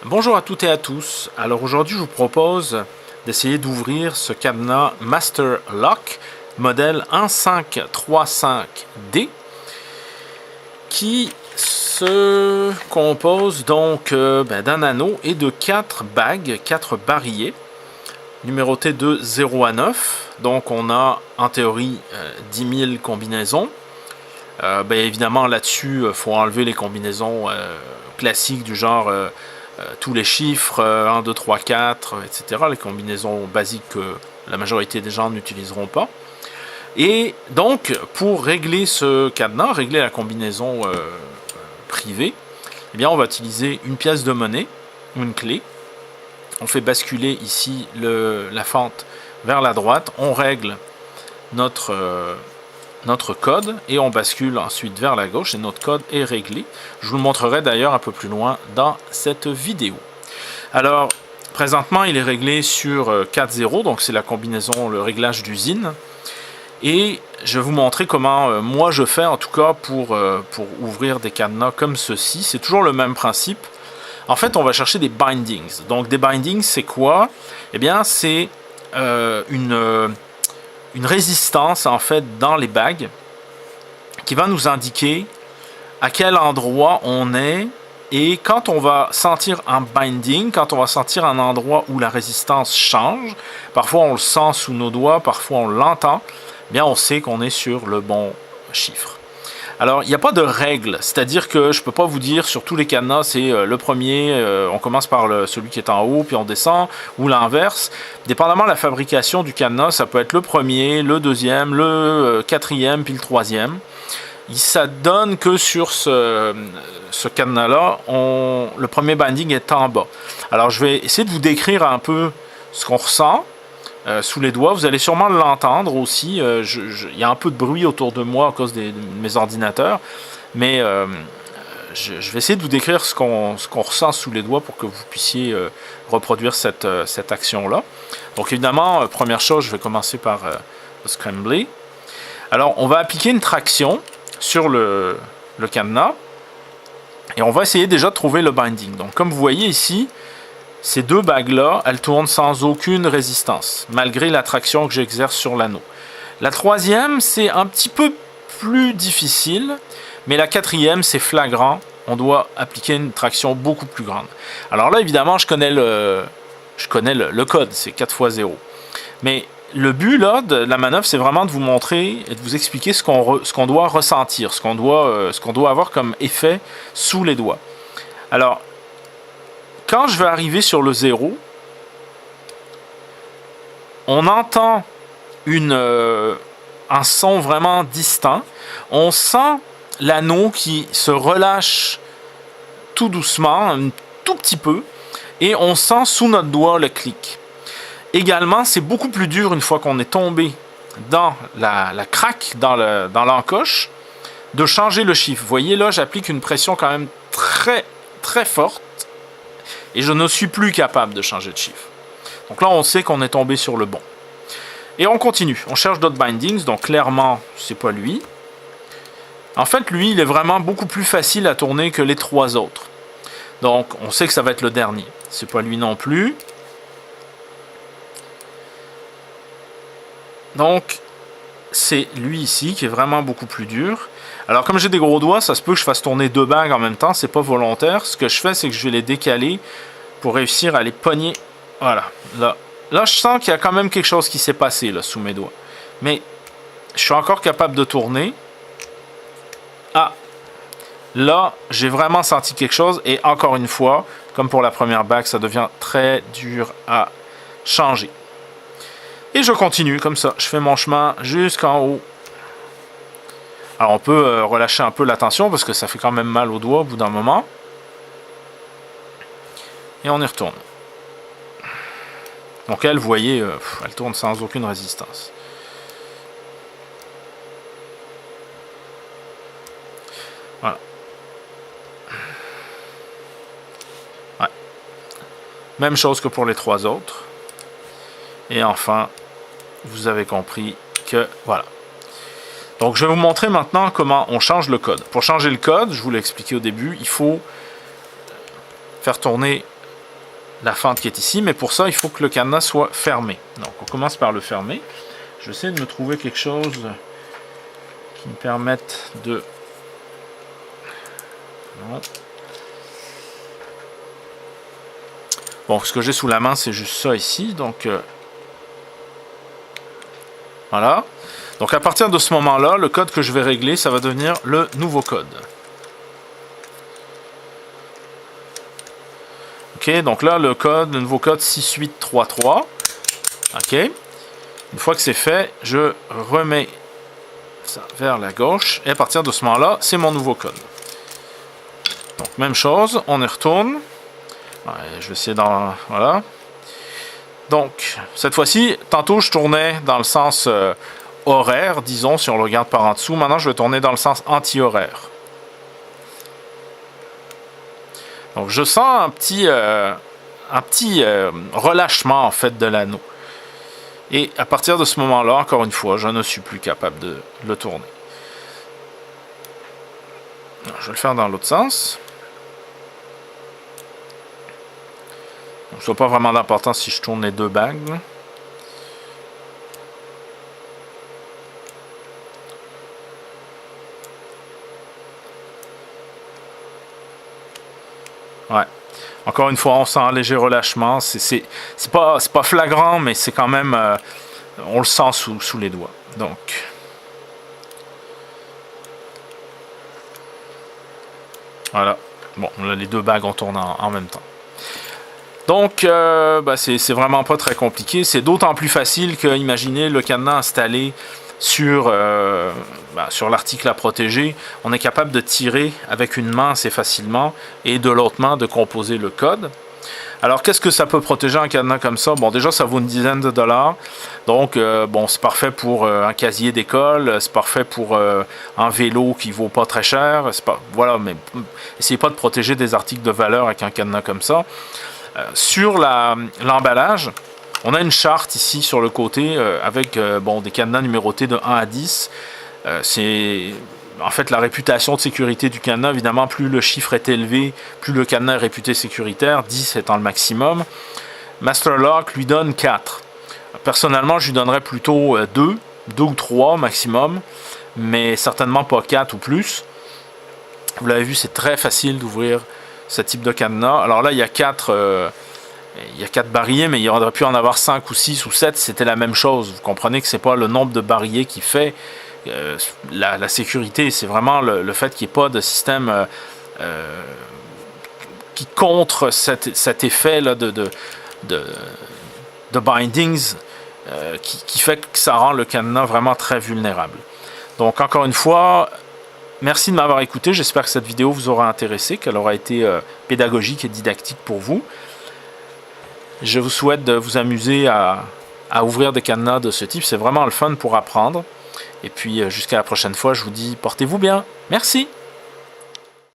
Bonjour à toutes et à tous. Alors aujourd'hui je vous propose d'essayer d'ouvrir ce cadenas Master Lock modèle 1535D qui se compose donc d'un anneau et de 4 bagues, 4 barillet numérotées de 0 à 9. Donc on a en théorie 10 000 combinaisons. Évidemment là-dessus il faut enlever les combinaisons classiques du genre tous les chiffres 1, 2, 3, 4, etc. Les combinaisons basiques que la majorité des gens n'utiliseront pas. Et donc pour régler ce cadenas, régler la combinaison privée, eh bien, on va utiliser une pièce de monnaie ou une clé. On fait basculer ici la fente vers la droite, on règle notre code et on bascule ensuite vers la gauche et notre code est réglé. Je vous le montrerai d'ailleurs un peu plus loin dans cette vidéo. Alors présentement il est réglé sur 4.0, donc c'est la combinaison, le réglage d'usine. Et je vais vous montrer comment moi je fais en tout cas pour ouvrir des cadenas comme ceci. C'est toujours le même principe. En fait on va chercher des bindings. Donc des bindings c'est quoi? Eh bien c'est une résistance en fait dans les bagues qui va nous indiquer à quel endroit on est, et quand on va sentir un binding, quand on va sentir un endroit où la résistance change, parfois on le sent sous nos doigts, parfois on l'entend, bien on sait qu'on est sur le bon chiffre. Alors il n'y a pas de règle, c'est-à-dire que je ne peux pas vous dire sur tous les cadenas c'est le premier, on commence par celui qui est en haut puis on descend, ou l'inverse. Dépendamment de la fabrication du cadenas, ça peut être le premier, le deuxième, le quatrième puis le troisième. Ça donne que sur ce cadenas là, le premier binding est en bas. Alors je vais essayer de vous décrire un peu ce qu'on ressent sous les doigts. Vous allez sûrement l'entendre aussi. Il y a un peu de bruit autour de moi à cause de mes ordinateurs, mais je vais essayer de vous décrire ce qu'on ressent sous les doigts pour que vous puissiez reproduire cette action-là. Donc évidemment, première chose, je vais commencer par scrambler. Alors on va appliquer une traction sur le cadenas et on va essayer déjà de trouver le binding. Donc comme vous voyez ici, ces deux bagues-là, elles tournent sans aucune résistance, malgré la traction que j'exerce sur l'anneau. La troisième, c'est un petit peu plus difficile, mais la quatrième, c'est flagrant. On doit appliquer une traction beaucoup plus grande. Alors là, évidemment, je connais le code, c'est 4 x 0. Mais le but là, de la manœuvre, c'est vraiment de vous montrer et de vous expliquer ce qu'on doit ressentir, ce qu'on doit avoir comme effet sous les doigts. Alors, quand je vais arriver sur le 0, on entend un son vraiment distinct. On sent l'anneau qui se relâche tout doucement, un tout petit peu, et on sent sous notre doigt le clic. Également, c'est beaucoup plus dur une fois qu'on est tombé dans la craque, dans l'encoche, de changer le chiffre. Vous voyez là, j'applique une pression quand même très très forte. Et je ne suis plus capable de changer de chiffre. Donc là, on sait qu'on est tombé sur le bon. Et on continue. On cherche d'autres bindings. Donc clairement, c'est pas lui. En fait, lui, il est vraiment beaucoup plus facile à tourner que les trois autres. Donc, on sait que ça va être le dernier. C'est pas lui non plus. Donc, c'est lui ici qui est vraiment beaucoup plus dur. Alors, comme j'ai des gros doigts, ça se peut que je fasse tourner deux bagues en même temps. C'est pas volontaire. Ce que je fais, c'est que je vais les décaler pour réussir à les pogner. Voilà. Là, je sens qu'il y a quand même quelque chose qui s'est passé là, sous mes doigts. Mais je suis encore capable de tourner. Ah! Là, j'ai vraiment senti quelque chose. Et encore une fois, comme pour la première bague, ça devient très dur à changer. Et je continue comme ça. Je fais mon chemin jusqu'en haut. Alors on peut relâcher un peu la tension parce que ça fait quand même mal aux doigts au bout d'un moment. Et on y retourne. Donc elle, vous voyez, elle tourne sans aucune résistance. Voilà. Ouais. Même chose que pour les trois autres. Et enfin, vous avez compris que voilà. Donc je vais vous montrer maintenant comment on change le code. Pour changer le code, je vous l'ai expliqué au début, il faut faire tourner la fente qui est ici, mais pour ça, il faut que le cadenas soit fermé. Donc, on commence par le fermer. Je vais essayer de me trouver quelque chose qui me permette de... Non. Bon, ce que j'ai sous la main, c'est juste ça ici. Donc, voilà. Donc, à partir de ce moment-là, le code que je vais régler, ça va devenir le nouveau code. Ok, donc là, le nouveau code 6833. Ok. Une fois que c'est fait, je remets ça vers la gauche. Et à partir de ce moment-là, c'est mon nouveau code. Donc, même chose, on y retourne. Ouais, je vais essayer dans... Voilà. Donc, cette fois-ci, tantôt, je tournais dans le sens horaire, disons, si on le regarde par en dessous. Maintenant, je vais tourner dans le sens anti-horaire. Donc, je sens un petit relâchement, en fait, de l'anneau. Et à partir de ce moment-là, encore une fois, je ne suis plus capable de le tourner. Alors, je vais le faire dans l'autre sens. Donc, ça n'a pas vraiment d'importance si je tourne les deux bagues. Ouais. Encore une fois, on sent un léger relâchement. C'est pas flagrant, mais c'est quand même... on le sent sous les doigts. Donc... Voilà. Bon, là, les deux bagues, on tourne en même temps. Donc, c'est vraiment pas très compliqué. C'est d'autant plus facile que, imaginez, le cadenas installé sur l'article à protéger, on est capable de tirer avec une main assez facilement et de l'autre main de composer le code. Alors, qu'est-ce que ça peut protéger un cadenas comme ça? Bon, déjà, ça vaut une dizaine de dollars. Donc, bon, c'est parfait pour un casier d'école, c'est parfait pour un vélo qui vaut pas très cher. Voilà, mais essayez pas de protéger des articles de valeur avec un cadenas comme ça. Sur l'emballage, on a une charte ici sur le côté avec des cadenas numérotés de 1 à 10. C'est en fait la réputation de sécurité du cadenas. Évidemment, plus le chiffre est élevé, plus le cadenas est réputé sécuritaire, 10 étant le maximum. Masterlock lui donne 4. Personnellement, je lui donnerais plutôt 2 ou 3 maximum, mais certainement pas 4 ou plus. Vous l'avez vu, c'est très facile d'ouvrir ce type de cadenas. Alors là, il y a 4 barillet, mais il aurait pu en avoir 5 ou 6 ou 7, c'était la même chose. Vous comprenez que c'est pas le nombre de barillets qui fait la sécurité, c'est vraiment le fait qu'il n'y ait pas de système qui contre cet effet là de bindings qui fait que ça rend le cadenas vraiment très vulnérable. Donc encore une fois, merci de m'avoir écouté, j'espère que cette vidéo vous aura intéressé, qu'elle aura été pédagogique et didactique pour vous. Je vous souhaite de vous amuser à ouvrir des cadenas de ce type, c'est vraiment le fun pour apprendre. Et puis jusqu'à la prochaine fois, je vous dis portez-vous bien. Merci.